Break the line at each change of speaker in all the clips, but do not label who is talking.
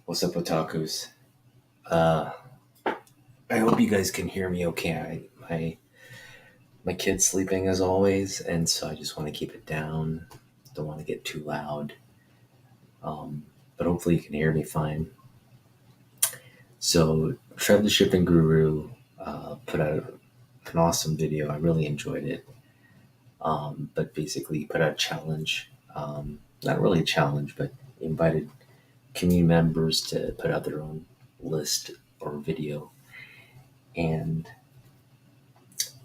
What's up, otakus? Uh, I hope you guys can hear me okay. My kid's sleeping as always, and so I just want to keep it down. Don't want to get too loud, but hopefully you can hear me fine. So, Trev the Shipping Guru put out an awesome video. I really enjoyed it. But basically, he put out a challenge. Not really a challenge, but he invited community members to put out their own list or video. And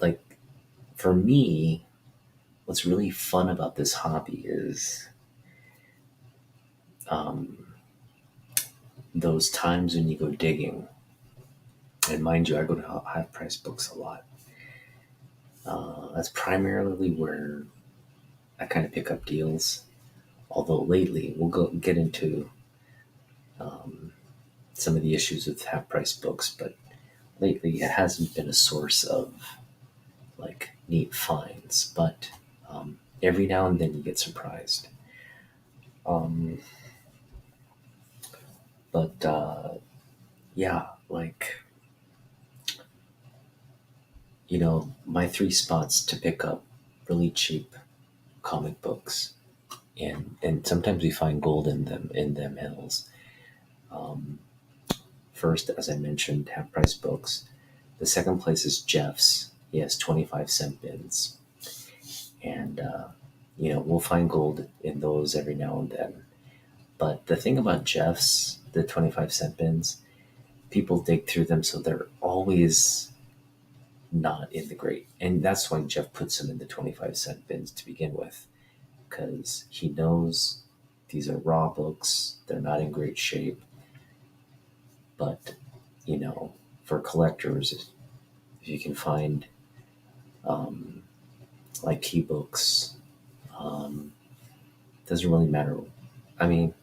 like for me, what's really fun about this hobby is um, those times when you go digging. And mind you, I go to half price books a lot. That's primarily where I kind of pick up deals. Although lately, we'll go get into um, some of the issues with half price books, but lately it hasn't been a source of like neat finds. But every now and then you get surprised. Um, but yeah, like my three spots to pick up really cheap comic books, and sometimes we find gold in them hills. Um, First, as I mentioned, half price books. The second place is Jeff's. He has 25-cent bins, and we'll find gold in those every now and then. But the thing about Jeff's, the 25-cent bins, people dig through them, so they're always not in the great. And that's why Jeff puts them in the 25-cent bins to begin with, because he knows these are raw books, they're not in great shape. But, you know, for collectors, if you can find um, like key books, um, doesn't really matter. I mean,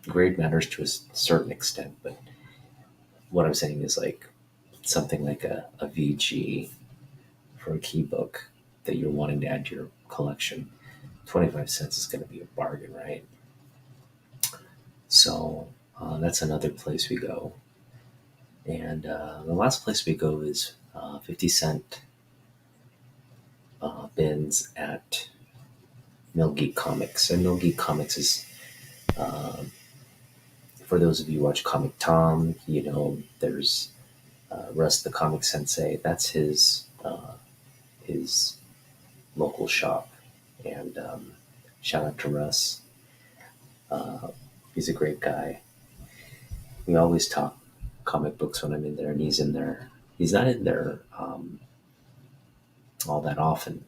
grade matters to a certain extent, but what I'm saying is like something like a VG for a key book that you're wanting to add to your collection. 25 cents is going to be a bargain, right? So that's another place we go. And the last place we go is 50-cent bins at Mill Geek Comics. And Mill Geek Comics is, uh, for those of you who watch Comic Tom, there's Russ the Comic Sensei. That's his local shop. And shout out to Russ. Uh, he's a great guy. We always talk comic books when I'm in there, and he's in there. He's not in there all that often,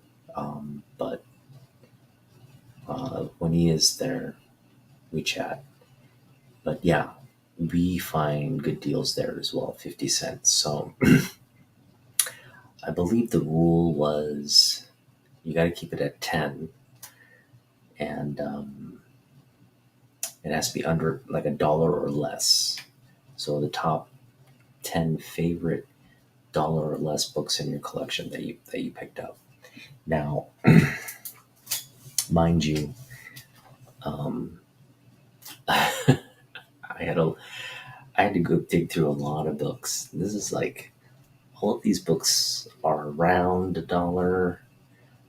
but when he is there, we chat. But yeah, we find good deals there as well, 50 cents. So I believe the rule was you got to keep it at 10, and it has to be under like a dollar or less. So the top 10 favorite dollar or less books in your collection that you picked up. Now, mind you, um, I had a I had to go dig through a lot of books. This is like all of these books are around $1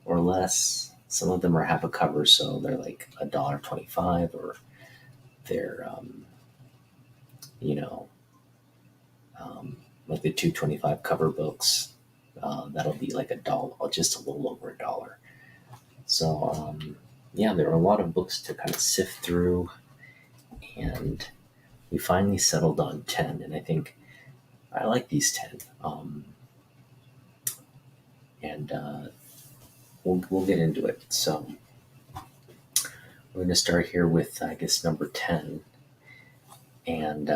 or less. Some of them are half a cover, so they're like $1.25, or they're you know like the 225 cover books. That'll be like $1, just a little over $1. So yeah, there are a lot of books to kind of sift through, and we finally settled on 10, and I think I like these 10. And we'll get into it. So we're going to start here with, I guess, number 10. And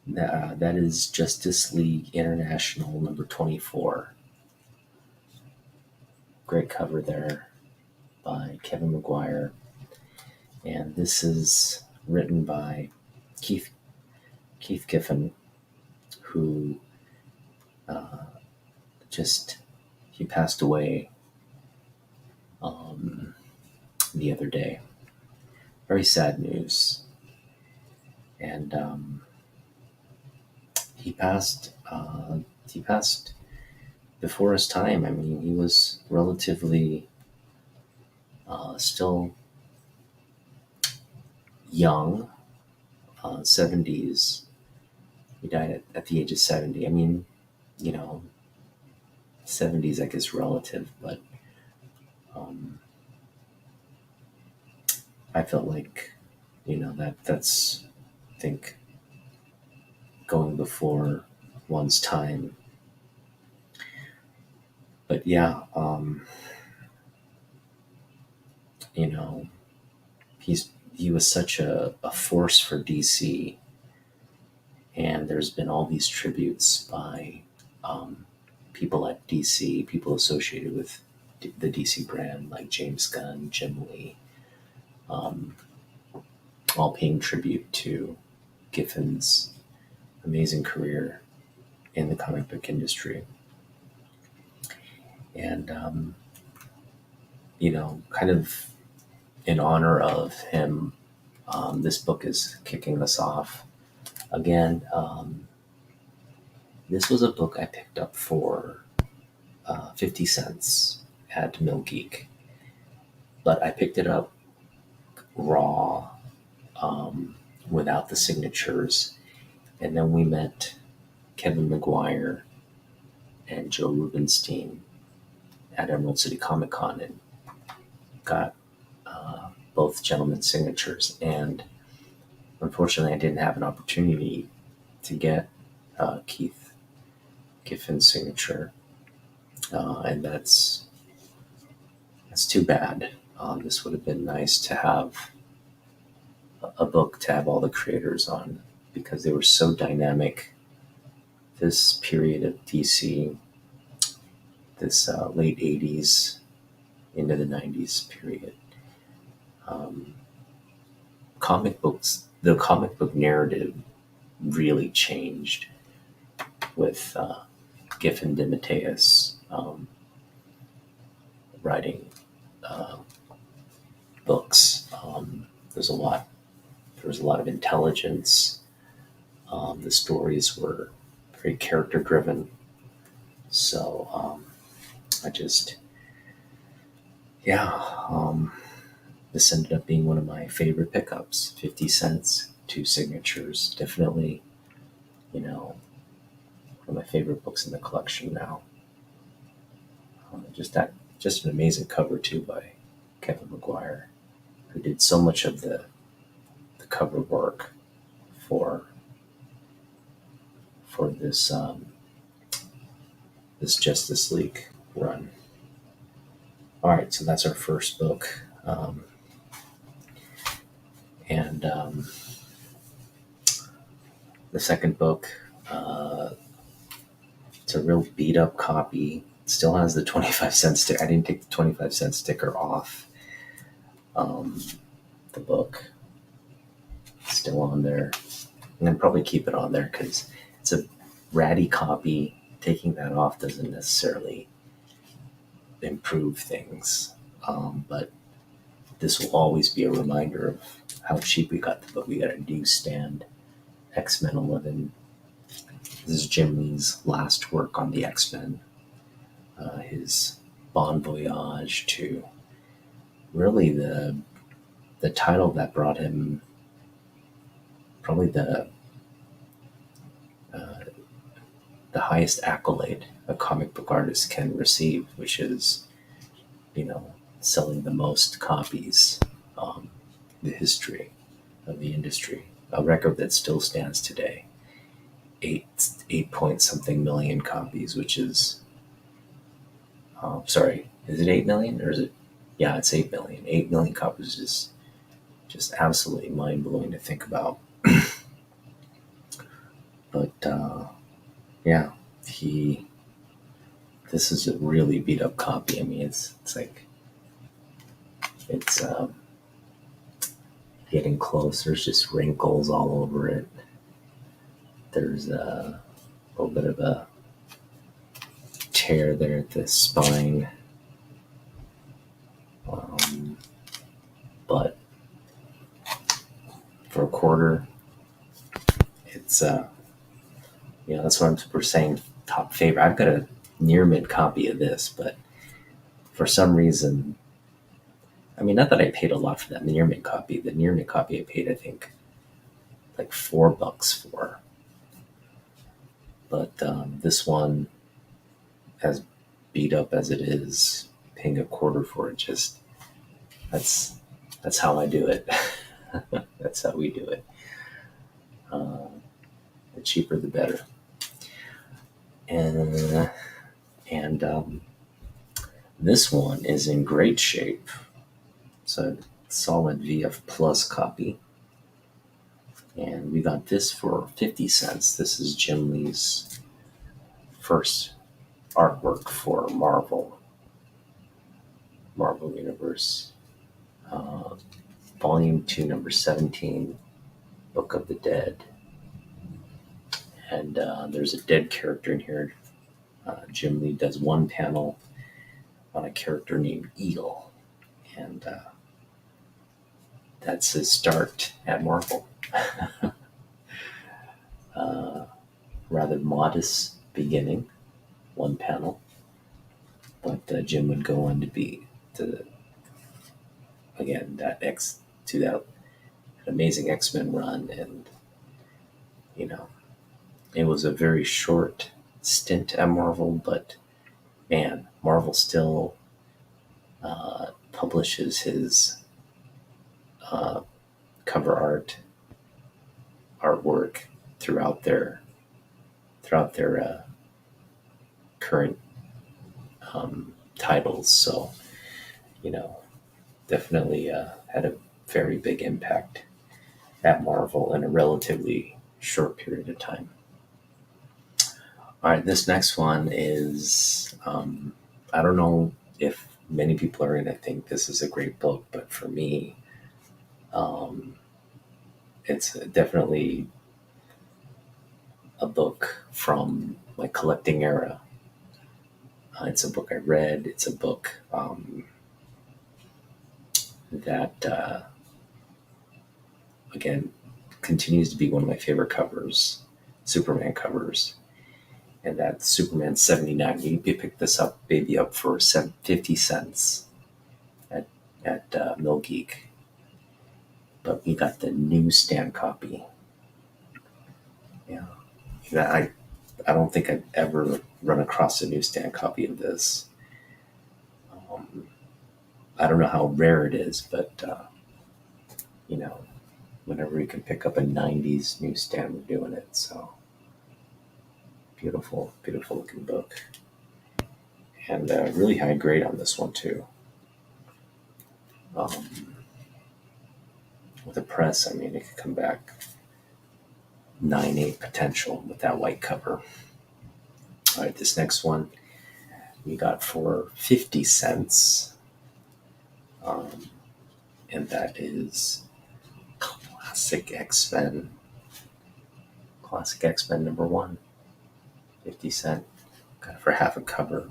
that is Justice League International number 24. Great cover there by Kevin Maguire. And this is written by Keith Giffen, who he passed away the other day. Very sad news. and he passed. He passed before his time. I mean, he was relatively still young, 70s. He died at the age of 70. I mean, you know, 70s, I guess, relative, but um, I felt like, that's, I think, going before one's time. But yeah, you know, he was such a force for DC, and there's been all these tributes by um, people at DC, people associated with the DC brand, like James Gunn, Jim Lee, um, all paying tribute to Giffen's amazing career in the comic book industry. And, kind of in honor of him, this book is kicking us off. Again, this was a book I picked up for 50 cents at Mill Geek, but I picked it up raw, um, without the signatures. And then we met Kevin McGuire and Joe Rubenstein at Emerald City Comic Con and got both gentlemen's signatures. And unfortunately, I didn't have an opportunity to get Keith Giffen's signature, and that's too bad. This would have been nice to have a book to have all the creators on, because they were so dynamic. This period of DC, this late 80s into the 90s period, um, the comic book narrative really changed with Giffen DeMatteis writing uh, books. There's a lot. There was a lot of intelligence. The stories were very character driven. So I just, yeah, this ended up being one of my favorite pickups. 50 cents, two signatures, definitely, one of my favorite books in the collection now. Just an amazing cover too by Kevin McGuire, who did so much of the cover work for this this Justice League run. All right, so that's our first book, and the second book. It's a real beat up copy. It still has the 25-cent sticker. I didn't take the 25-cent sticker off um, the book. It's still on there. I'm going to probably keep it on there because it's a ratty copy. Taking that off doesn't necessarily improve things. But this will always be a reminder of how cheap we got the book. We got a newsstand, X-Men 11. This is Jim Lee's last work on the X-Men. His Bon Voyage to really the title that brought him probably the highest accolade a comic book artist can receive, which is, selling the most copies, the history of the industry, a record that still stands today. 8 point something million copies, which is, sorry, is it 8 million or is it? Yeah, it's 8 million. 8 million copies is just absolutely mind blowing to think about. But yeah, this is a really beat up copy. I mean, it's like, it's getting close. There's just wrinkles all over it. There's a little bit of a tear there at the spine. But for a quarter, it's that's what we're saying. Top favorite. I've got a near mint copy of this, but for some reason, I mean, not that I paid a lot for that near mint copy. The near mint copy I paid, I think, like $4 for. But this one, as beat up as it is, paying a quarter for it, just that's how I do it. That's how we do it. The cheaper, the better. And this one is in great shape. It's a solid VF Plus copy. And we got this for 50 cents. This is Jim Lee's first artwork for Marvel Universe. Volume 2, number 17, Book of the Dead. And there's a dead character in here. Jim Lee does one panel on a character named Eel. And that's his start at Marvel. Rather modest beginning, one panel. But Jim would go on to be that amazing X-Men run, and it was a very short stint at Marvel, but man, Marvel still publishes his cover artwork throughout their current titles. So definitely had a very big impact at Marvel in a relatively short period of time. All right, this next one is, I don't know if many people are going to think this is a great book, but for me, it's definitely a book from my collecting era. It's a book I read. It's a book that, again, continues to be one of my favorite covers, Superman covers. And that's Superman 79. You pick this baby up for 50 cents at Mill Geek. But we got the newsstand copy. Yeah. I don't think I've ever run across a newsstand copy of this. I don't know how rare it is, but whenever we can pick up a 90s newsstand, we're doing it. So beautiful, beautiful looking book. And really high grade on this one too. With a press, I mean, it could come back 9.8 potential with that white cover. All right, this next one we got for 50 cents. And that is Classic X-Men number 1. 50 cent, got it for half a cover.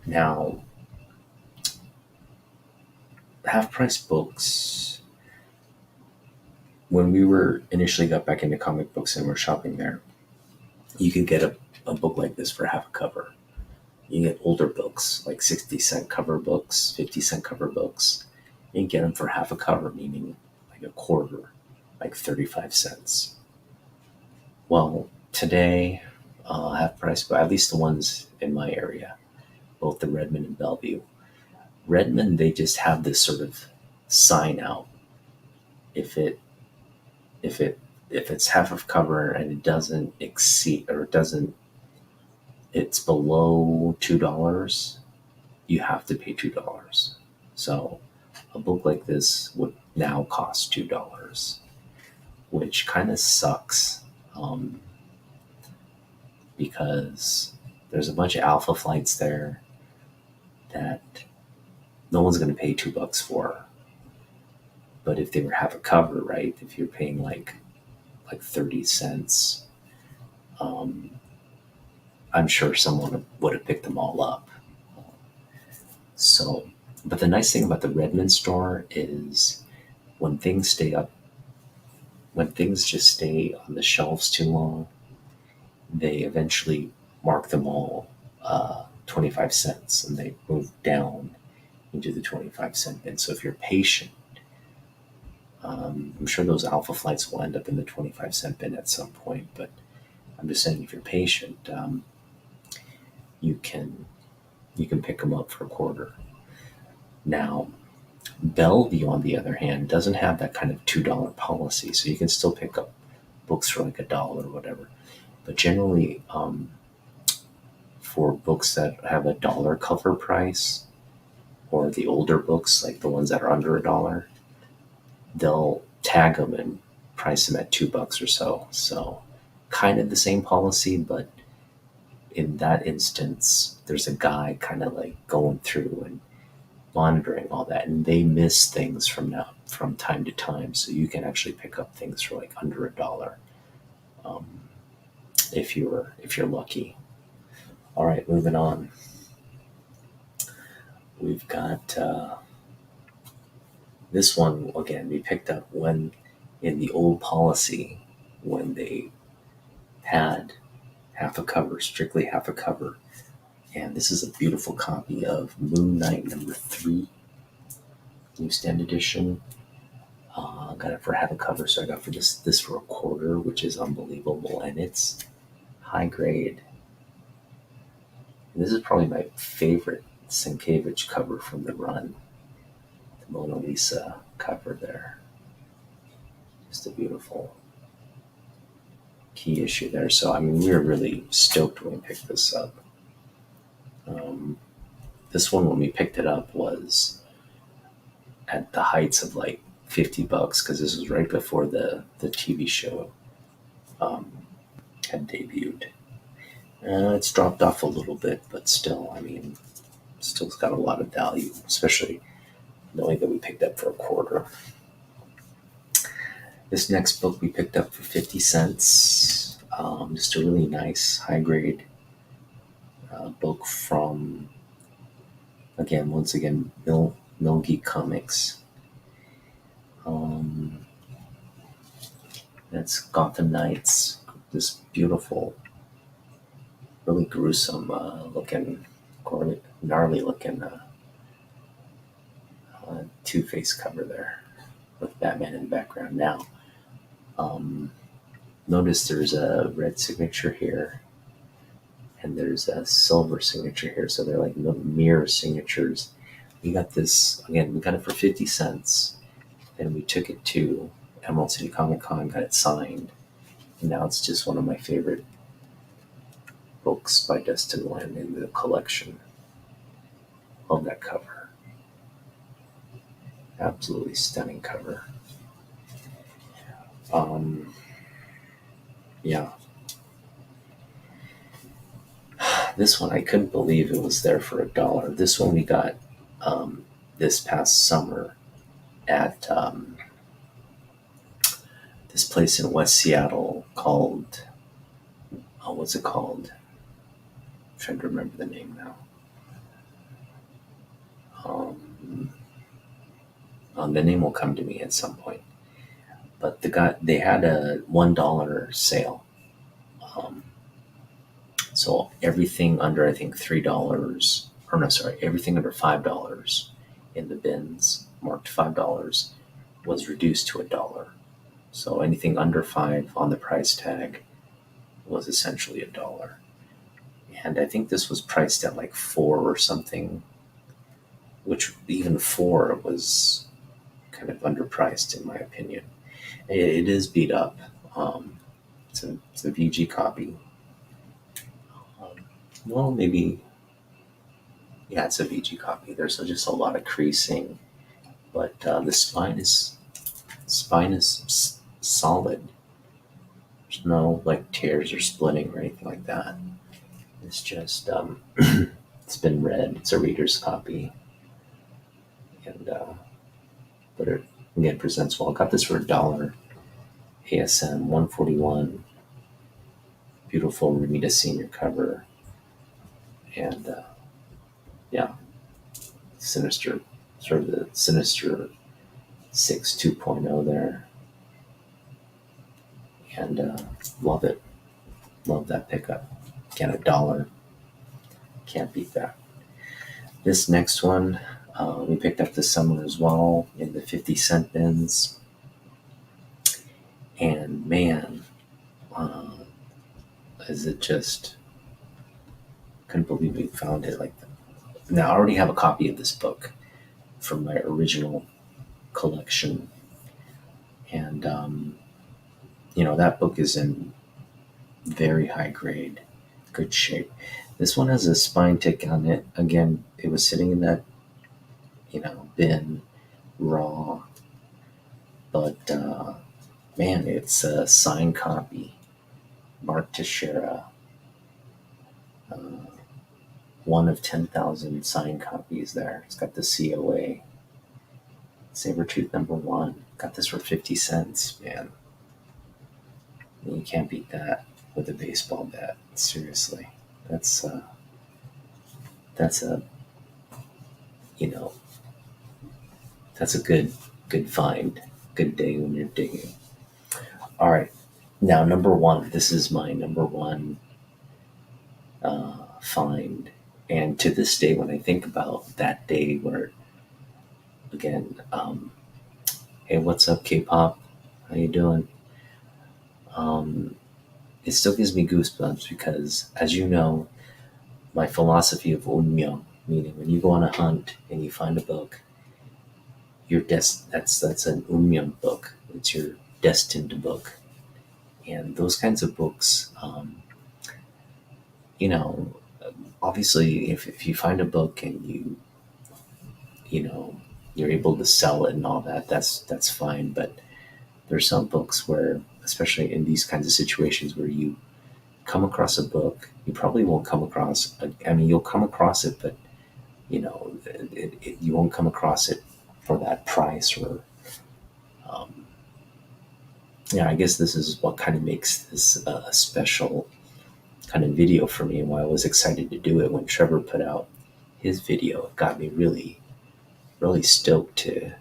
Now, half-price books, when we were initially got back into comic books and were shopping there, you could get a book like this for half a cover. You get older books, like 60-cent cover books, 50-cent cover books. You can get them for half a cover, meaning like a quarter, like 35 cents. Well, today, half price, but at least the ones in my area, both the Redmond and Bellevue. Redmond, they just have this sort of sign out. If it's half of cover and it doesn't exceed, or it's below $2, you have to pay $2. So a book like this would now cost $2, which kind of sucks. Because there's a bunch of Alpha Flights there that no one's going to pay $2 for. But if they were half a cover, right? If you're paying like 30 cents, I'm sure someone would have picked them all up. So, but the nice thing about the Redmond store is when things stay up when things just stay on the shelves too long, they eventually mark them all 25 cents and they move down into the 25-cent bin. So if you're patient, I'm sure those Alpha Flights will end up in the 25-cent bin at some point, but I'm just saying if you're patient, you can pick them up for a quarter. Now, Bellevue, on the other hand, doesn't have that kind of $2 policy, so you can still pick up books for like $1 or whatever. But generally, for books that have $1 cover price, or the older books, like the ones that are under $1, they'll tag them and price them at $2 or so. So, kind of the same policy, but in that instance, there's a guy kind of like going through and monitoring all that, and they miss things from time to time, so you can actually pick up things for like under $1, um, if you're lucky. All right, moving on. We've got this one again. We picked up when in the old policy when they had half a cover, strictly half a cover, and this is a beautiful copy of Moon Knight #3, newsstand edition. Got it for half a cover, so I got for this for a quarter, which is unbelievable, and it's high grade. And this is probably my favorite Sienkiewicz cover from the run, the Mona Lisa cover there. Just a beautiful key issue there. So I mean, we were really stoked when we picked this up. This one, when we picked it up, was at the heights of like $50 because this was right before the TV show had debuted. It's dropped off a little bit, but still, I mean, still's got a lot of value, especially knowing that we picked up for a quarter. This next book we picked up for 50 cents. Just a really nice, high grade book from, once again, Milgeek Comics. That's Gotham Knights. This beautiful, really gruesome looking, gnarly looking Two-Face cover there with Batman in the background. Now, notice there's a red signature here and there's a silver signature here, so they're like mirror signatures. We got this, again, we got it for 50 cents and we took it to Emerald City Comic Con, got it signed, and now it's just one of my favorite books by Destin Wen in the collection. Love that cover. Absolutely stunning cover. Yeah. This one, I couldn't believe it was there for $1. This one we got this past summer at this place in West Seattle called, what's it called? I'm trying to remember the name now. The name will come to me at some point. But they had a $1 sale. So everything under, I think, $3, or no, sorry, everything under $5 in the bins marked $5 was reduced to $1. So anything under 5 on the price tag was essentially $1. And I think this was priced at like 4 or something, which even 4 was kind of underpriced in my opinion. It is beat up. It's a VG copy. Well, maybe, yeah, it's a VG copy. There's just a lot of creasing, but the spine is solid. There's no like tears or splitting or anything like that. It's just it's been read. It's a reader's copy, and but it again presents well. I got this for $1. ASM 141. Beautiful Ramita Senior cover, and yeah, Sinister, sort of the Sinister 6 2.0 there. and love it. Love that pickup. Again, $1. Can't beat that. This next one we picked up this summer as well in the 50-cent bins. And man, uh, is it just couldn't believe we found it like that. Now I already have a copy of this book from my original collection, and that book is in very high grade, good shape. This one has a spine tick on it. Again, it was sitting in that bin raw, but man, it's a signed copy. Mark Teixeira, uh, one of 10,000 signed copies there. It's got the COA. Sabretooth #1. Got this for 50 cents, man. You can't beat that with a baseball bat. Seriously. That's that's a you know that's a good find. Good day when you're digging. All right. Now #1. This is my #1 find. And to this day, when I think about that day where, again, hey, what's up, K-pop? How you doing? Um, it still gives me goosebumps because, as you know, my philosophy of unmyo, meaning when you go on a hunt and you find a book, that's an unmyo book. It's your destined book, and those kinds of books, you know, obviously, if you find a book and you're able to sell it and all that, that's fine. But there's some books where, especially in these kinds of situations where you come across a book, you probably won't come across. I mean, you'll come across it, but you won't come across it for that price. Or um, I guess this is what kind of makes this a special kind of video for me, and why I was excited to do it when Trevor put out his video. It got me really, really stoked to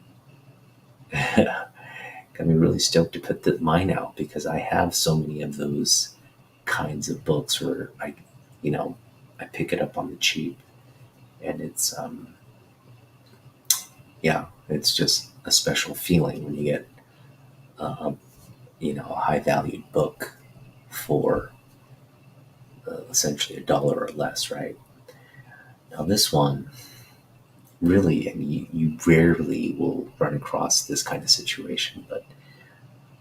got me really stoked to put mine out, because I have so many of those kinds of books where I pick it up on the cheap, and it's just a special feeling when you get uh, a high valued book for essentially $1 or less, right? Now this one really, and you rarely will run across this kind of situation, but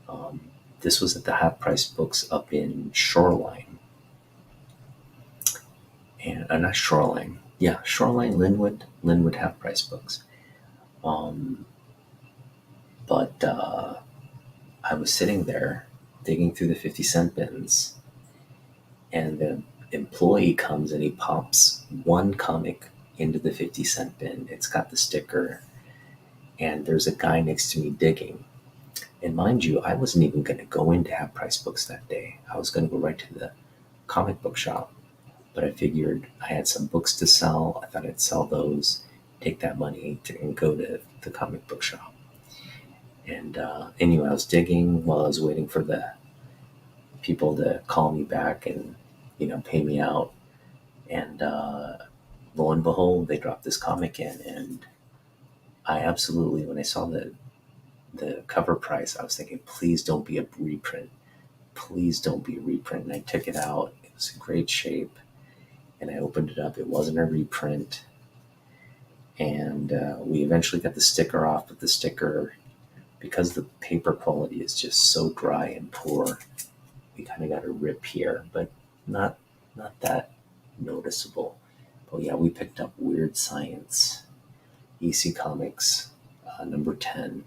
um, this was at the Half Price Books up in Shoreline, and not Shoreline, yeah, Shoreline, Linwood Half Price Books. Um, but I was sitting there digging through the 50-cent bins, and the employee comes and he pops one comic into the 50-cent bin. It's got the sticker, and there's a guy next to me digging. And mind you, I wasn't even going to go into Half Price Books that day. I was going to go right to the comic book shop. But I figured I had some books to sell. I thought I'd sell those, take that money and go to the comic book shop. And anyway, I was digging while I was waiting for the people to call me back and pay me out. And lo and behold, they dropped this comic in, and I absolutely, when I saw the cover price, I was thinking, please don't be a reprint. Please don't be a reprint. And I took it out. It was in great shape. And I opened it up. It wasn't a reprint. And we eventually got the sticker off, but the sticker, because the paper quality is just so dry and poor, we kind of got a rip here, but not that noticeable. But yeah, we picked up Weird Science, EC Comics, #10,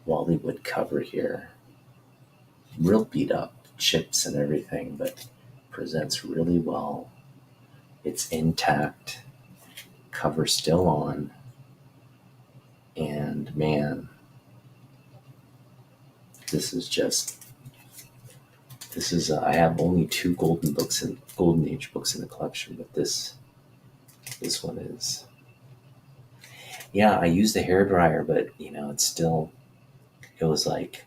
Wallywood cover here. Real beat up, chips and everything, but presents really well. It's intact, cover still on, and man, this is I have only two Golden Age books in the collection, but this one is, yeah, I used the hair dryer, but it was like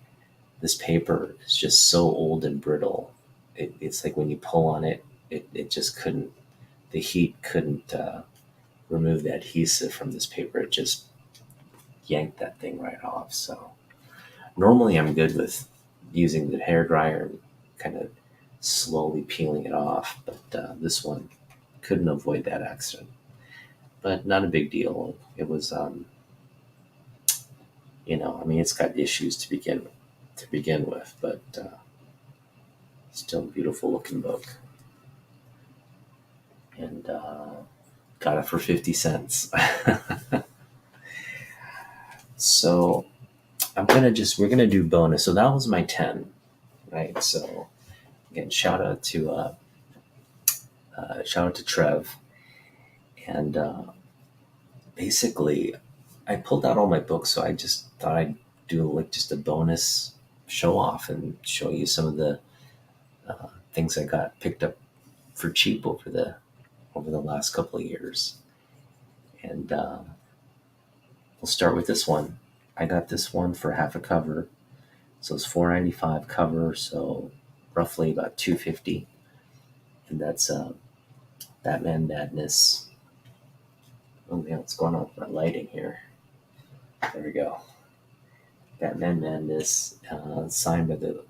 this paper is just so old and brittle. It's like when you pull on it, it just couldn't, the heat couldn't remove the adhesive from this paper. It just yanked that thing right off. So normally I'm good with using the hair dryer and kind of slowly peeling it off, but this one couldn't avoid that accident. But not a big deal. It was, I mean, it's got issues to begin with, but still a beautiful looking book. And got it for 50 cents. So we're gonna do bonus. So that was my 10, right? So again, shout out to Trev. And basically, I pulled out all my books, so I just thought I'd do like just a bonus show off and show you some of the things I got picked up for cheap over the last couple of years. And we'll start with this one. I got this one for half a cover, so it's $4.95 cover, so roughly about $2.50, and that's Batman Madness. Oh man, what's going on with my lighting here? There we go. Batman Madness, signed by the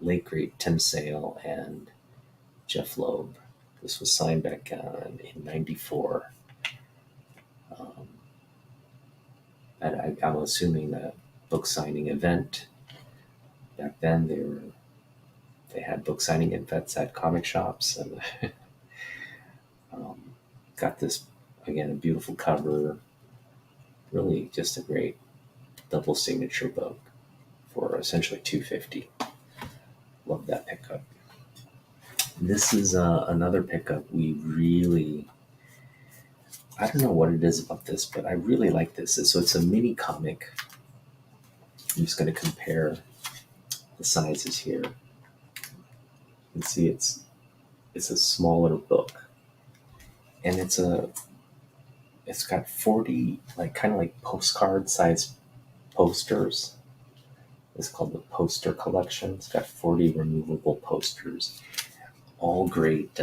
late great Tim Sale and Jeff Loeb. This was signed back in '94. I'm assuming a book signing event. Back then, they had book signing events at comic shops, and got this again, a beautiful cover. Really, just a great double signature book for essentially $2.50. Love that pickup. This is another pickup we really. I don't know what it is about this, but I really like this. So it's a mini comic. I'm just going to compare the sizes here. You can see it's a smaller book, and it's got 40 kind of like postcard size posters. It's called the Poster Collection. It's got 40 removable posters, all great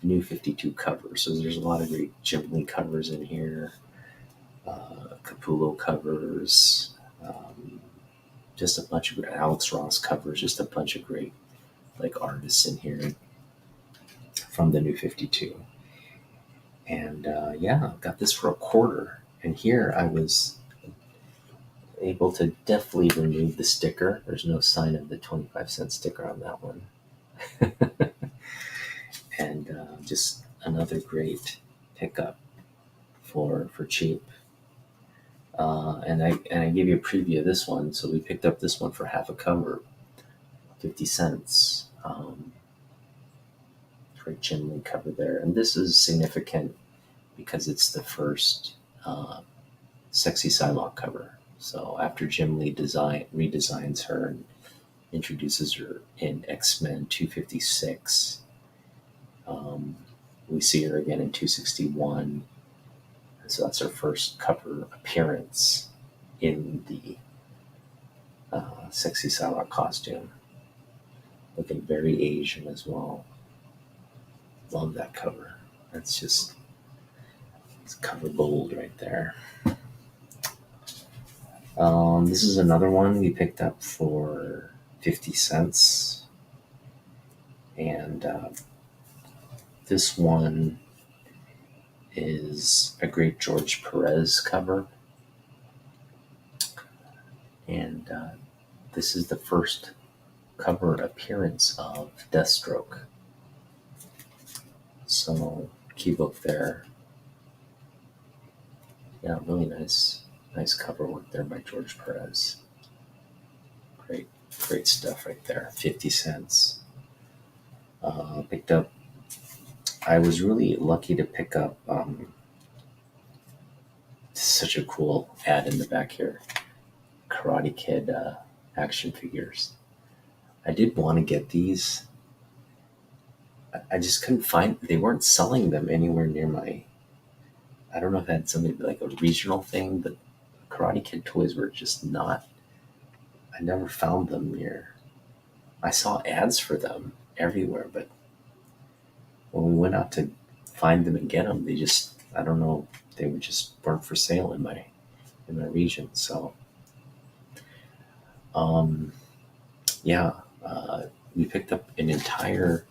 New 52 covers. So there's a lot of great Jim Lee covers in here, Capullo covers, just a bunch of Alex Ross covers, just a bunch of great artists in here from the New 52. And got this for a quarter. And here I was able to definitely remove the sticker. There's no sign of the 25-cent sticker on that one. And just another great pickup for cheap. And I gave you a preview of this one. So we picked up this one for half a cover, 50 cents. Great Jim Lee cover there. And this is significant because it's the first Sexy Psylocke cover. So after Jim Lee redesigns her and introduces her in X-Men 256, we see her again in 261. And so that's her first cover appearance in the Sexy Psylocke costume. Looking very Asian as well. Love that cover. It's cover gold right there. This is another one we picked up for 50 cents. And this one is a great George Perez cover. And this is the first cover appearance of Deathstroke. So, key book there. Yeah, really nice cover work there by George Perez. Great stuff right there. 50 cents. Picked up. I was really lucky to pick up such a cool ad in the back here. Karate Kid action figures. I did want to get these. I just couldn't find. They weren't selling them anywhere near my. I don't know if it had something like a regional thing, but Karate Kid toys were just not. I never found them near. I saw ads for them everywhere, but when we went out to find them and get them, they just, I don't know, they were just weren't for sale in my region. So um, yeah, we picked up an entire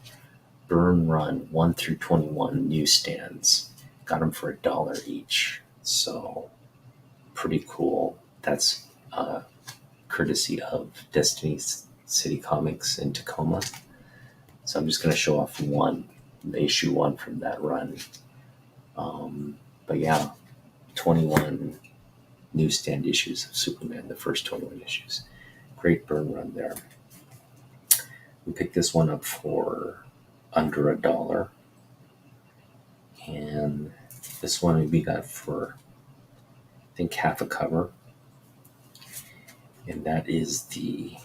Burn Run 1 through 21 newsstands. Got them for $1 each. So pretty cool. That's courtesy of Destiny City Comics in Tacoma. So I'm just going to show off issue one from that run. But yeah, 21 newsstand issues of Superman, the first 21 issues. Great burn run there. We picked this one up for under $1. And this one we got for, I think, half a cover. And that is the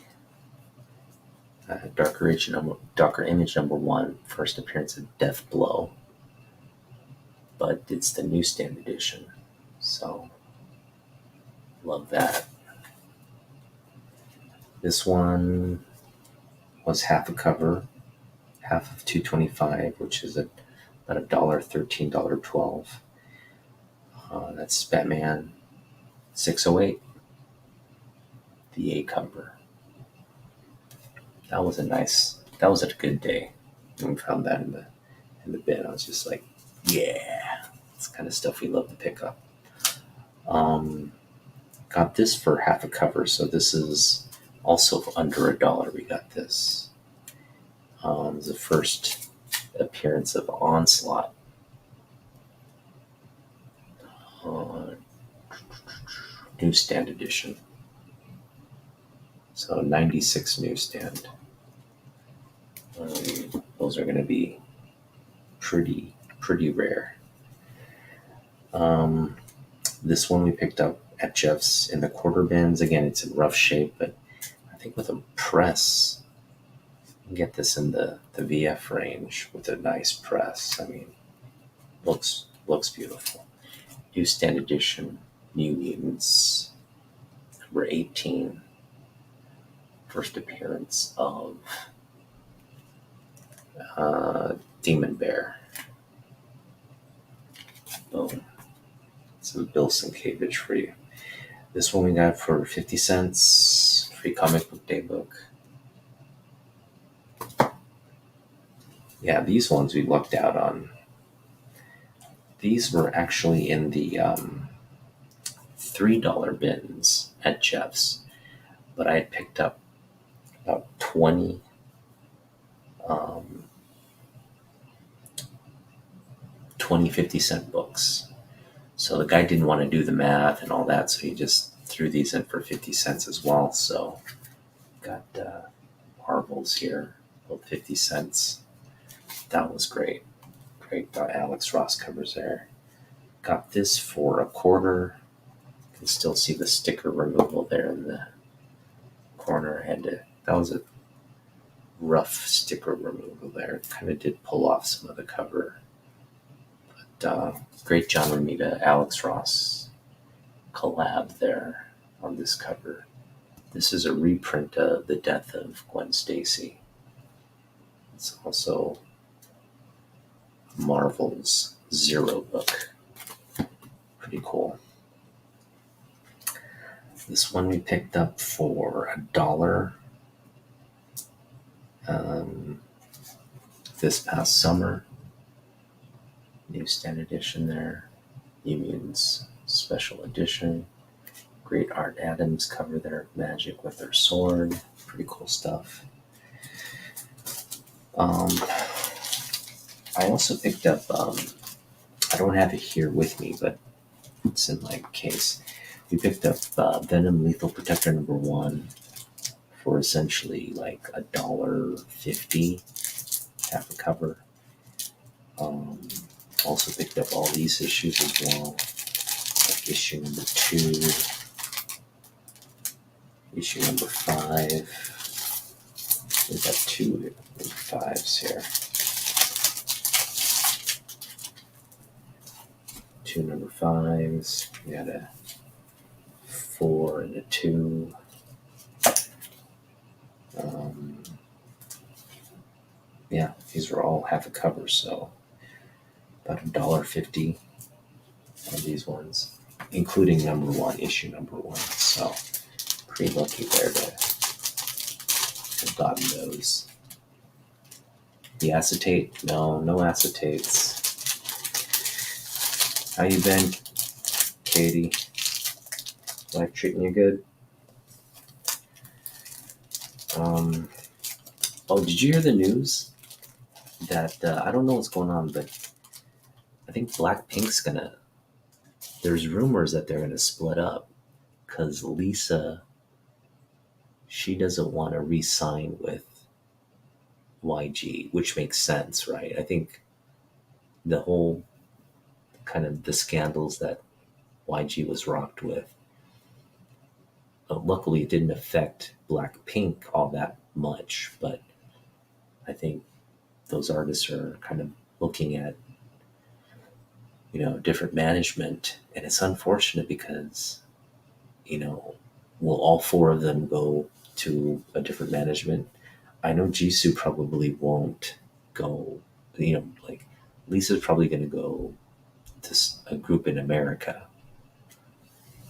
Darker Image number 1, first appearance of Death Blow. But it's the newsstand edition. So, love that. This one was half a cover, half of $2.25, which is about $1, $13.12. That's Batman 608, the A cover. That was a good day when we found that in the bin. I was just like, yeah, it's kind of stuff we love to pick up. Got this for half a cover, so this is also for under $1. We got this. The first appearance of Onslaught. Newsstand edition. So 96 newsstand. Those are going to be pretty rare. This one we picked up at Jeff's in the quarter bins. Again, it's in rough shape, but I think with a press, you can get this in the VF range with a nice press. I mean, looks beautiful. Newsstand edition, New Mutants, number 18. First appearance of Demon Bear. Boom. Some Bill Sienkiewicz for you. This one we got for 50 cents. Free comic book day book. Yeah, these ones we lucked out on. These were actually in the $3 bins at Jeff's, but I had picked up about 20 50-cent books. So the guy didn't want to do the math and all that, so he just threw these in for 50 cents as well. So got Marvels here, about 50 cents. That was great. Great Alex Ross covers there. Got this for $0.25. You can still see the sticker removal there in the corner. That was a rough sticker removal there. Kind of did pull off some of the cover. But great John Romita, Alex Ross collab there on this cover. This is a reprint of The Death of Gwen Stacy. It's also Marvel's Zero book. Pretty cool. This one we picked up for $1 this past summer. Newsstand edition there. New Mutants special edition. Great Art Adams cover there. Magic with their sword. Pretty cool stuff. I also picked up, I don't have it here with me, but it's in my case. We picked up Venom Lethal Protector number 1 for essentially like $1.50, half a cover. Also picked up all these issues as well, like issue number 2, issue number 5. We've got 2 5s here. 2 number 5s. We got a 4 and a 2. Yeah, these were all half a cover, so about $1.50 on these ones, including number one, issue number one. So pretty lucky there to have gotten those. The acetate? No, no acetates. How you been, Katie? Life treating you good? Oh, did you hear the news that I don't know what's going on, but I think Blackpink's gonna. There's rumors that they're gonna split up because Lisa, she doesn't want to re-sign with YG, which makes sense, right? I think the whole kind of the scandals that YG was rocked with. Luckily, it didn't affect Blackpink all that much, but I think those artists are kind of looking at, different management, and it's unfortunate because, will all four of them go to a different management? I know Jisoo probably won't go. Like Lisa's probably going to go to a group in America.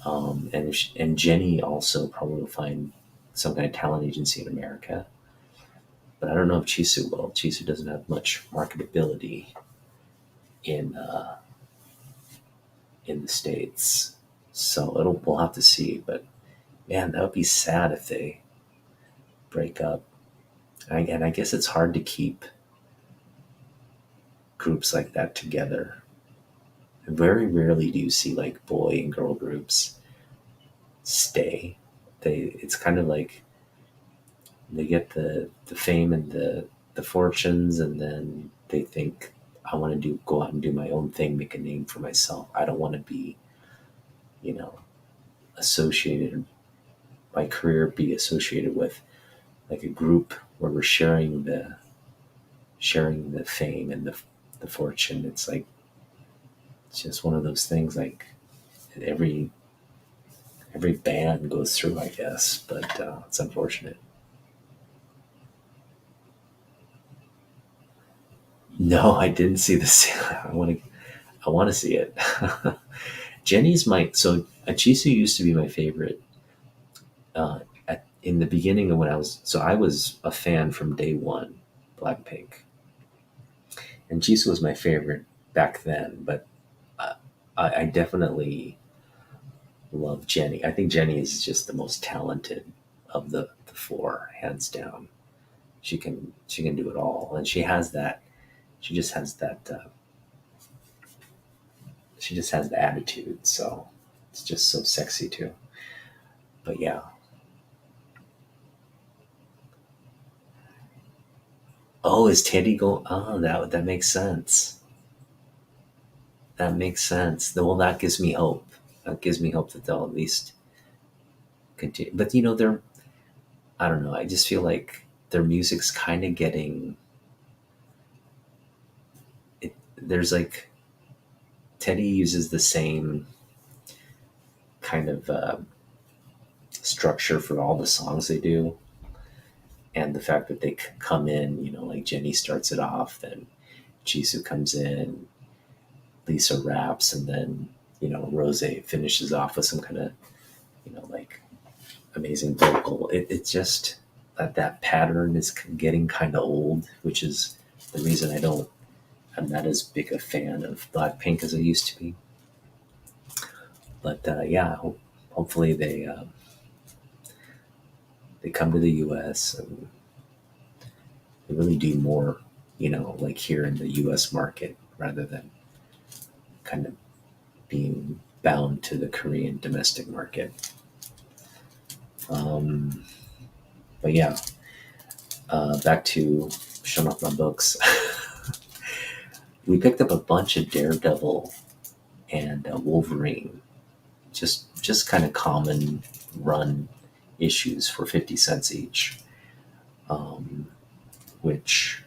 And Jenny also probably will find some kind of talent agency in America. But I don't know if Jisoo will. Jisoo doesn't have much marketability in in the States, so we'll have to see. But man, that would be sad if they break up. And I guess it's hard to keep groups like that together. Very rarely do you see like boy and girl groups stay. It's kind of like they get the fame and the fortunes, and then they think, I want to go out and do my own thing, make a name for myself. I don't want to be, associated, my career be associated with like a group where we're sharing the fame and the fortune. It's like, it's just one of those things like every band goes through, I guess, but it's unfortunate. No, I didn't see this. I want to see it. Jenny's my so Achisu used to be my favorite. In the beginning of when I was a fan from day one, Blackpink, and Jisoo was my favorite back then. But uh, I definitely love Jenny. I think Jenny is just the most talented of the four, hands down. She can do it all, and she has that. She just has that. She just has the attitude. So it's just so sexy too. But yeah. Oh, is Teddy going? Oh, that makes sense. That makes sense. Well, that gives me hope. That gives me hope that they'll at least continue. But they're. I don't know. I just feel like their music's kind of getting. There's like Teddy uses the same kind of structure for all the songs they do, and the fact that they come in, like Jenny starts it off, then Jisoo comes in, Lisa raps, and then Rose finishes off with some kind of like amazing vocal. It's just that pattern is getting kind of old, which is the reason I'm not as big a fan of Blackpink as I used to be. But yeah, hopefully they come to the U.S. and they really do more, like here in the U.S. market rather than kind of being bound to the Korean domestic market. Um, but yeah, back to showing off my books. We picked up a bunch of Daredevil and Wolverine, just kind of common run issues for 50 cents each, um, which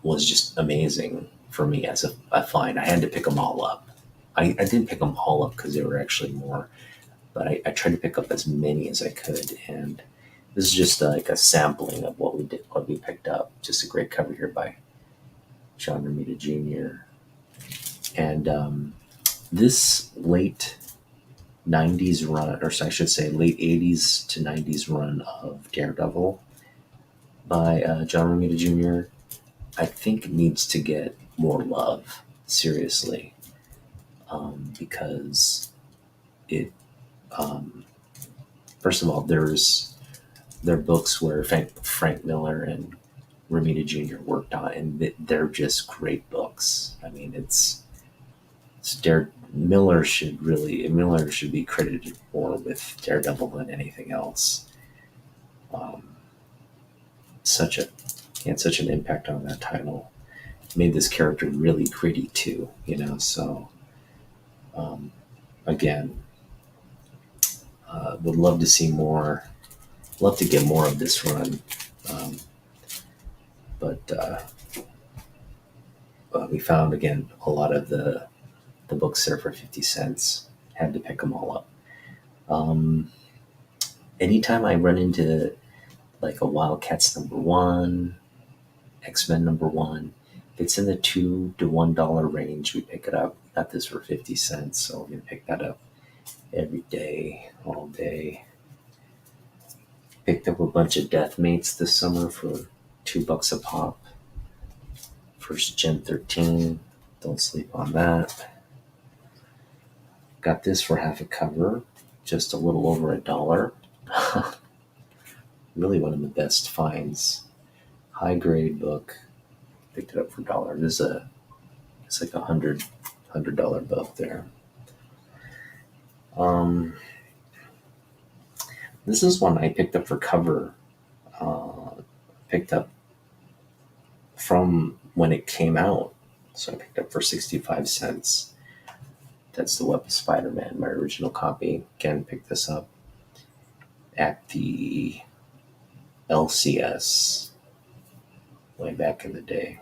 was just amazing for me as a find. I had to pick them all up. I didn't pick them all up because there were actually more, but I tried to pick up as many as I could. And This is just like a sampling of what we did, what we picked up. Just a great cover here by John Romita Jr. And this late 90s run, or I should say late 80s to 90s run of Daredevil by John Romita Jr., I think needs to get more love, seriously, because it, um, first of all, there are books where Frank Miller and Romita Jr. worked on, and they're just great books. I mean, Miller should be credited more with Daredevil than anything else. Um, such a He had such an impact on that title. Made this character really gritty too, So um, again, would love to see more. Love to get more of this run, um, but we found again a lot of the books there for 50 cents. Had to pick them all up. Um, Anytime I run into like a Wildcats #1, X-Men #1, if it's in the $2 to $1 range, we pick it up. Got this for 50 cents, so we're gonna pick that up every day, all day. Picked up a bunch of Deathmates this summer for $2 a pop. First Gen 13, don't sleep on that. Got this for half a cover, just a little over $1. Really one of the best finds. High grade book. Picked it up for $1. It's like $100 book there. This is one I picked up for cover. Picked up from when it came out, so I picked up for 65 cents. That's The Web of Spider-Man, my original copy. Again, picked this up at the LCS way back in the day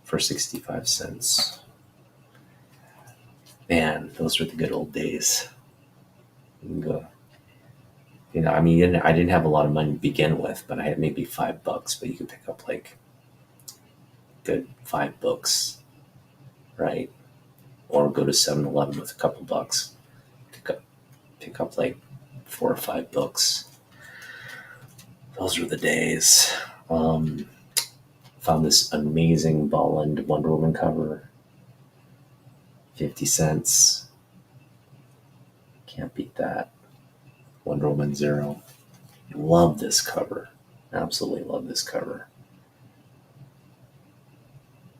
for 65 cents. Man, those were the good old days. You can go, I mean, I didn't have a lot of money to begin with, but I had maybe $5, but you could pick up like good 5 books, right? Or go to 7-Eleven with a couple bucks, pick up like 4 or 5 books. Those were the days. Found this amazing Bolland Wonder Woman cover, 50 cents. Can't beat that. Wonder Woman 0. Love this cover. Absolutely love this cover.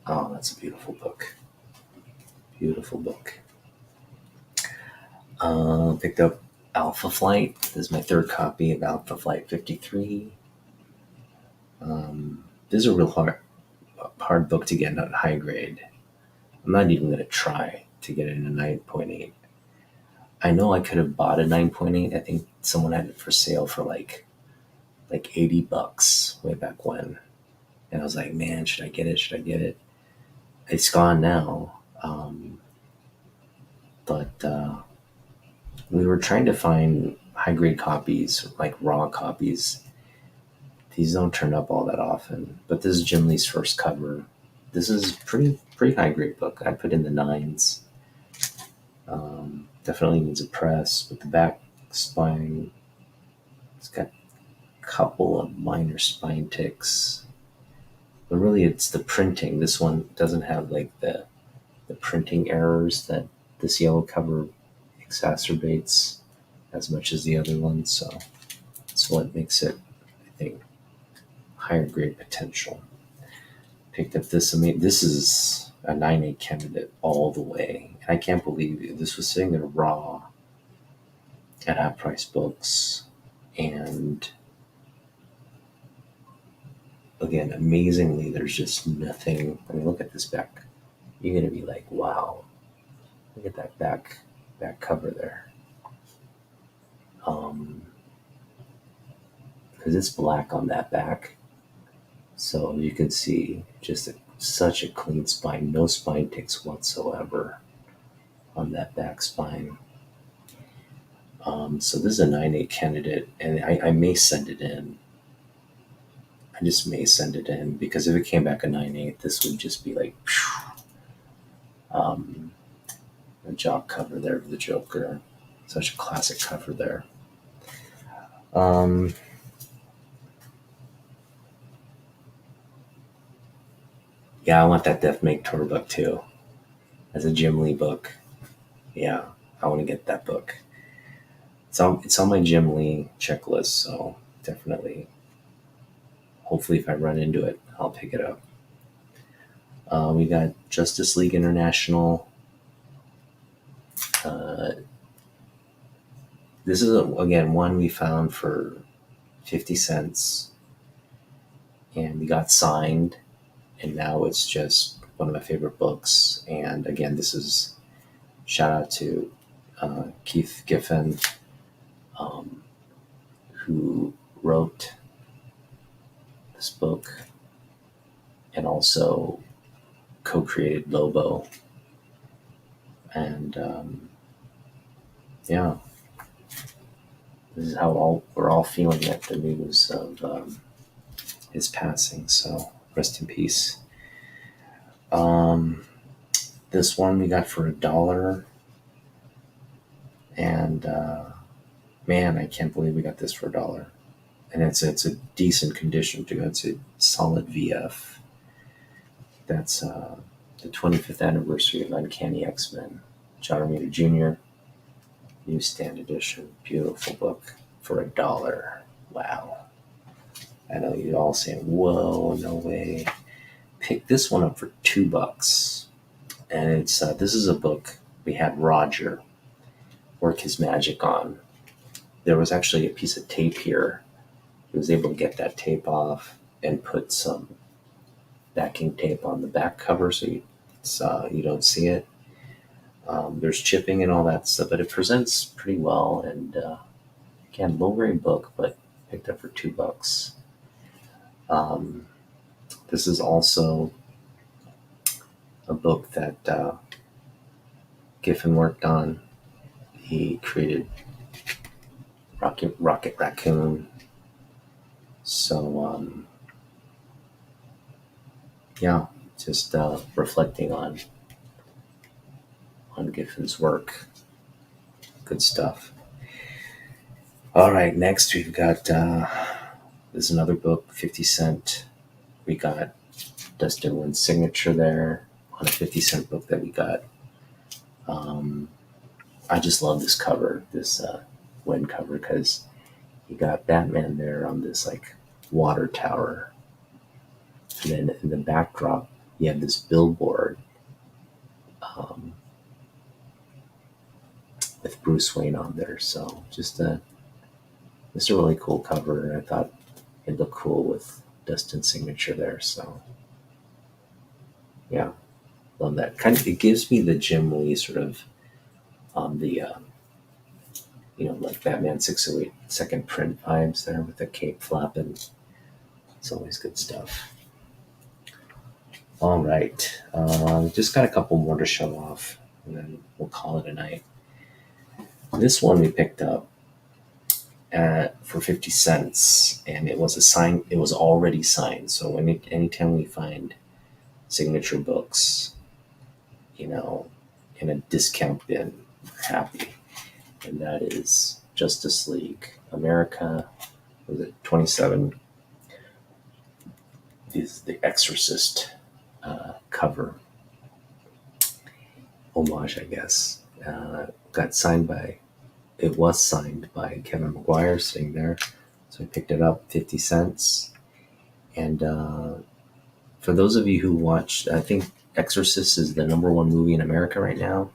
Oh, that's a beautiful book. Beautiful book. Picked up Alpha Flight. This is my 3rd copy of Alpha Flight 53. This is a real hard book to get on high grade. I'm not even going to try to get it in a 9.8. I know I could have bought a 9.8. I think someone had it for sale for like $80 way back when. And I was like, man, should I get it? It's gone now. But we were trying to find high grade copies, like raw copies. These don't turn up all that often. But this is Jim Lee's first cover. This is pretty high grade book. I put in the 9s. Definitely needs a press, but the back spine, it's got a couple of minor spine ticks. But really it's the printing. This one doesn't have like the printing errors that this yellow cover exacerbates as much as the other one. So that's what makes it, I think, higher grade potential. Picked up this. This is a 9.8 candidate all the way. And I can't believe this was sitting there raw at Half Price Books. And again, amazingly, there's just nothing. I mean, look at this back. You're going to be like, wow, look at that back cover there. Because it's black on that back. So you can see just such a clean spine, no spine ticks whatsoever on that back spine. So this is a 9.8 candidate, and I may send it in. I just may send it in because if it came back a 9.8, this would just be like um, a jock cover there of the Joker. Such a classic cover there. Um, yeah, I want that Death Make Tour book too, as a Jim Lee book. Yeah, I want to get that book. It's on my Jim Lee checklist, so definitely. Hopefully, if I run into it, I'll pick it up. We got Justice League International. Uh, this is again one we found for 50 cents, and we got signed, and now it's just one of my favorite books. And again, this is shout out to Keith Giffen, um, who wrote this book and also co-created Lobo. And yeah, this is how we're all feeling at the news of his passing. So rest in peace. Um, this one we got for $1, and man, I can't believe we got this for $1. And it's a decent condition too. It's a solid VF. That's the 25th anniversary of Uncanny X-Men. John Romita Jr. Newsstand edition. Beautiful book for $1. Wow. I know you're all saying, "Whoa, no way!" Pick this one up for $2, and it's this is a book we had Roger work his magic on. There was actually a piece of tape here. He was able to get that tape off and put some backing tape on the back cover so you don't see it. There's chipping and all that stuff, but it presents pretty well. And again, low grade book, but picked up for $2. This is also a book that Giffen worked on. He created Rocket Raccoon. So yeah, just reflecting on Giffen's work. Good stuff. All right, next we've got this is another book, 50 cent. We got Dustin Nguyen's signature there on a 50 cent book that we got. I just love this cover, this Nguyen cover, because you got Batman there on this like water tower, and then in the backdrop you have this billboard um, with Bruce Wayne on there. So just a really cool cover, and I thought it looked cool with Dustin's signature there. So yeah, love that. Kind of, it gives me the Jim Lee sort of on the like Batman 608 second print vibes there with the cape flapping. It's always good stuff. All right, just got a couple more to show off, and then we'll call it a night. This one we picked up for 50 cents, and it was a sign. It was already signed. So anytime we find signature books, in a discount bin, we're happy. And that is Justice League America. Was it 27? Is the Exorcist cover homage, I guess. It was signed by Kevin Maguire sitting there. So I picked it up, 50 cents. And for those of you who watched, I think Exorcist is the #1 movie in America right now.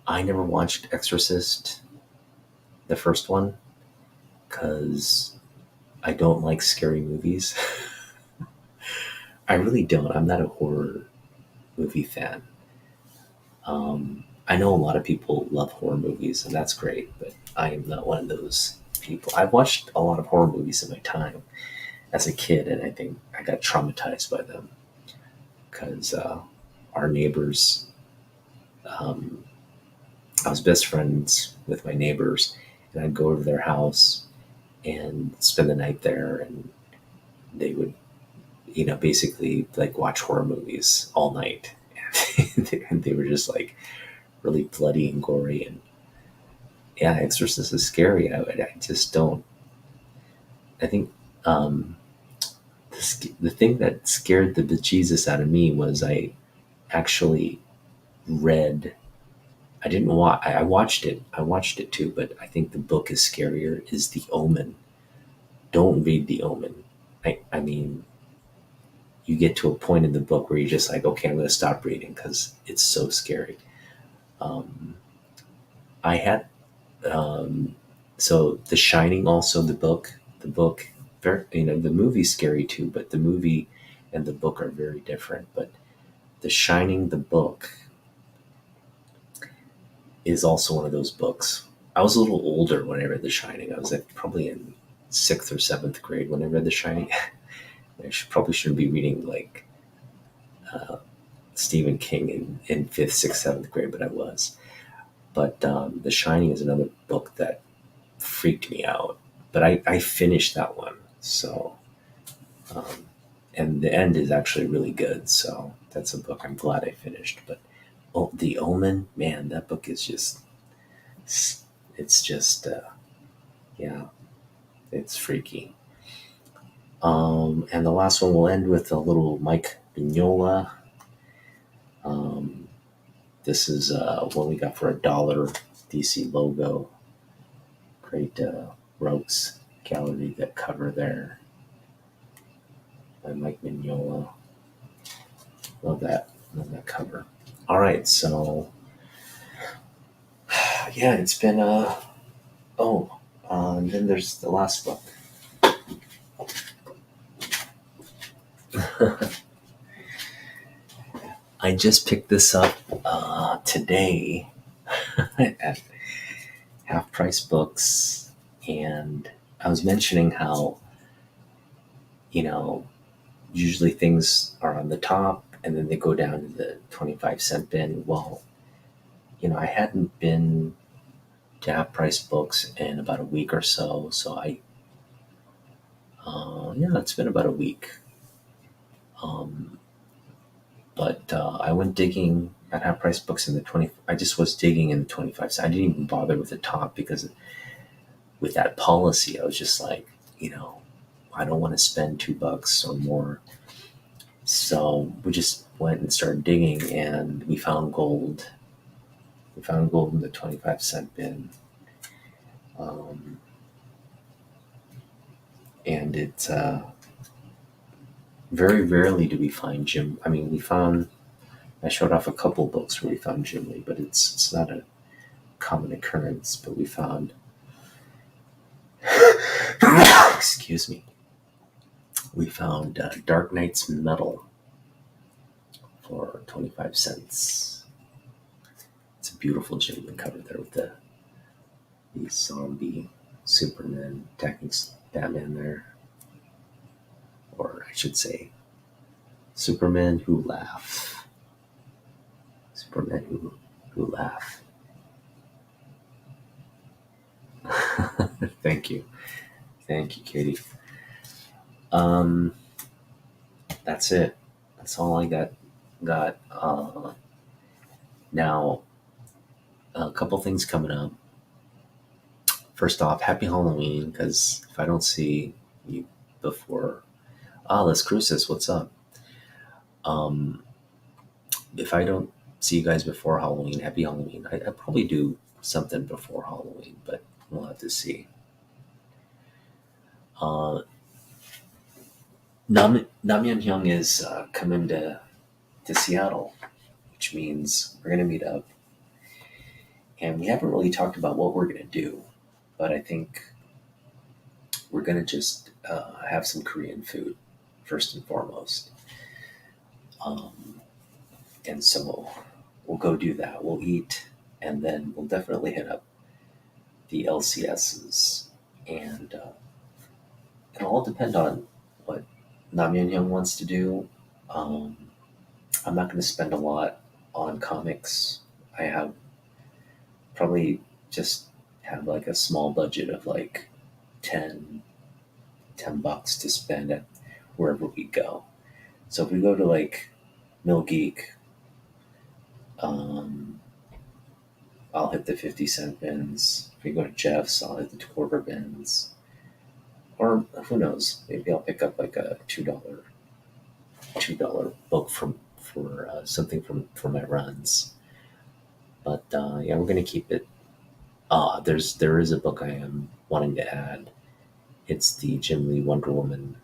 I never watched Exorcist, the first one, because I don't like scary movies. I really don't. I'm not a horror movie fan. I know a lot of people love horror movies, and that's great, but I am not one of those people. I've watched a lot of horror movies in my time as a kid, and I think I got traumatized by them because our neighbors, um, I was best friends with my neighbors, and I'd go over to their house and spend the night there, and they would, basically like watch horror movies all night. And they were just like really bloody and gory, and yeah, Exorcist is scary. I just don't. I think um, the thing that scared the bejesus out of me was I actually read. I didn't watch. I watched it. I watched it too, but I think the book is scarier. Is The Omen? Don't read The Omen. I mean, you get to a point in the book where you're just like, okay, I'm going to stop reading because it's so scary. Um, I had so The Shining, also the book, very, the movie's scary too, but the movie and the book are very different. But The Shining, the book, is also one of those books. I was a little older when I read The Shining. I was probably in sixth or seventh grade when I read The Shining. Probably shouldn't be reading like uh, Stephen King in fifth, sixth, seventh grade, but I was. But The Shining is another book that freaked me out. But I finished that one. So, um, and the end is actually really good. So that's a book I'm glad I finished. But The Omen, man, that book is just, it's just, yeah, it's freaky. And the last one we'll end with a little Mike Mignola. Um, this is one we got for $1, DC logo. Great Rogues Gallery, that cover there by Mike Mignola. Love that. Love that cover. All right, so yeah, it's been and then there's the last book. I just picked this up today at Half Price Books, and I was mentioning how, you know, usually things are on the top and then they go down to the 25-cent bin. Well, I hadn't been to Half Price Books in about a week or so, so yeah, it's been about a week. Um, but I went digging at Half Price Books in the 20. I just was digging in the 25 cents. I didn't even bother with the top because with that policy, I was just like, I don't want to spend $2 or more. So we just went and started digging, and we found gold. We found gold in the 25-cent bin. Um, and it's very rarely do we find Jim. I mean, I showed off a couple books where we found Jim Lee, but it's not a common occurrence. But we found, excuse me, we found Dark Knight's Metal for 25 cents. It's a beautiful Jim Lee cover there with the zombie Superman attacking Batman there. Or I should say, Supermen who laugh. Supermen who laugh. Thank you. Thank you, Katie. That's it. That's all I got. Now, a couple things coming up. First off, happy Halloween, because if I don't see you before, Les Cruces, what's up? Um, if I don't see you guys before Halloween, happy Halloween. I probably do something before Halloween, but we'll have to see. Uh, Namyeon Hyung is coming to Seattle, which means we're going to meet up. And we haven't really talked about what we're going to do, but I think we're going to just have some Korean food first and foremost. Um, and so we'll go do that. We'll eat, and then we'll definitely hit up the LCSs. And it'll all depend on what Namyeon Hyung wants to do. I'm not going to spend a lot on comics. I have probably just have like a small budget of like 10, $10 to spend at wherever we go. So if we go to like Mill Geek, um, I'll hit the 50-cent bins. If we go to Jeff's, I'll hit the quarter bins. Or who knows? Maybe I'll pick up like a $2 book from for something from for my runs. But yeah, we're gonna keep it. There is a book I am wanting to add. It's the Jim Lee Wonder Woman.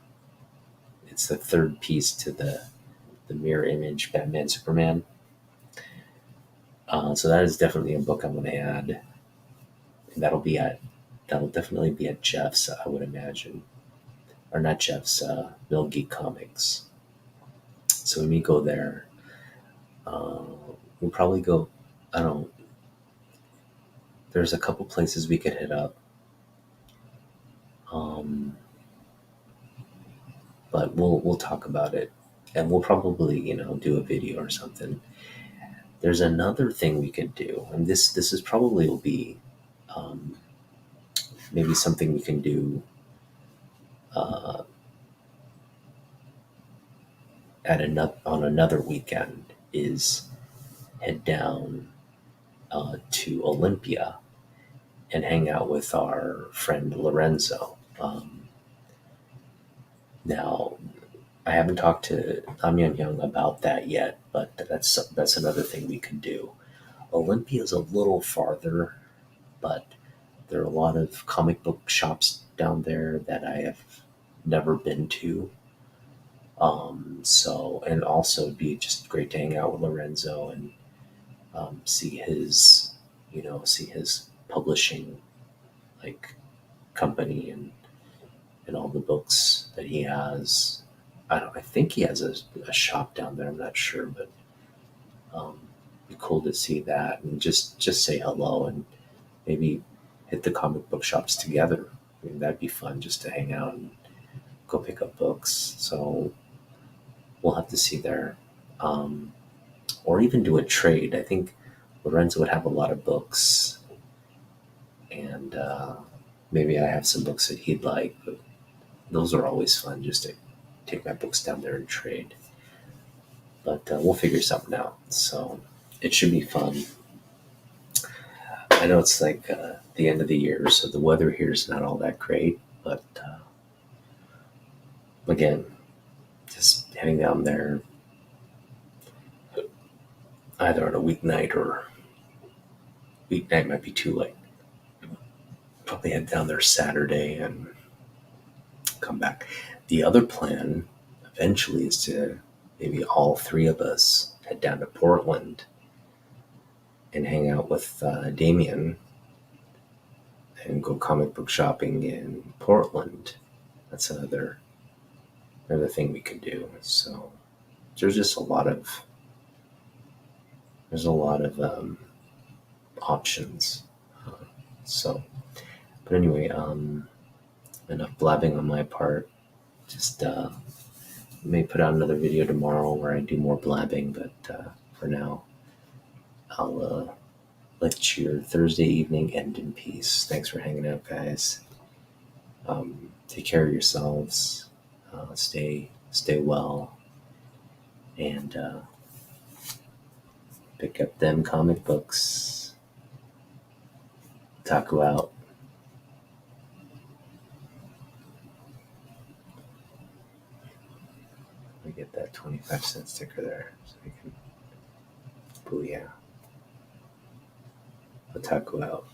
It's the third piece to the mirror image Batman Superman. So that is definitely a book I'm going to add. And that'll definitely be at Jeff's, I would imagine, or not Jeff's, Mill Geek Comics. So when we go there, uh, we'll probably go. I don't. There's a couple places we could hit up, um, but we'll talk about it, and we'll probably do a video or something. There's another thing we could do, and this is probably will be um, maybe something we can do uh, at another on another weekend is head down to Olympia and hang out with our friend Lorenzo. Now, I haven't talked to Amyan Young about that yet, but that's another thing we could do. Olympia is a little farther, but there are a lot of comic book shops down there that I have never been to. So, and also it'd be just great to hang out with Lorenzo and see see his publishing like company and all the books that he has. I think he has a shop down there. I'm not sure, but it'd be cool to see that and just say hello and maybe hit the comic book shops together. I mean, that'd be fun just to hang out and go pick up books. So we'll have to see there. Um, or even do a trade. I think Lorenzo would have a lot of books, and maybe I have some books that he'd like. But those are always fun, just to take my books down there and trade. But we'll figure something out. So it should be fun. I know it's like the end of the year, so the weather here is not all that great. But again, just heading down there either on a weeknight or weeknight might be too late. Probably head down there Saturday and come back. The other plan eventually is to maybe all three of us head down to Portland and hang out with Damien and go comic book shopping in Portland. That's another thing we could do. So there's just a lot of options. So, but anyway, enough blabbing on my part. Just may put out another video tomorrow where I do more blabbing, but for now, I'll let your Thursday evening end in peace. Thanks for hanging out, guys. Take care of yourselves. Stay well, and pick up them comic books. Taku out. Let me get that 25-cent sticker there so we can. Booyah. Otaku out.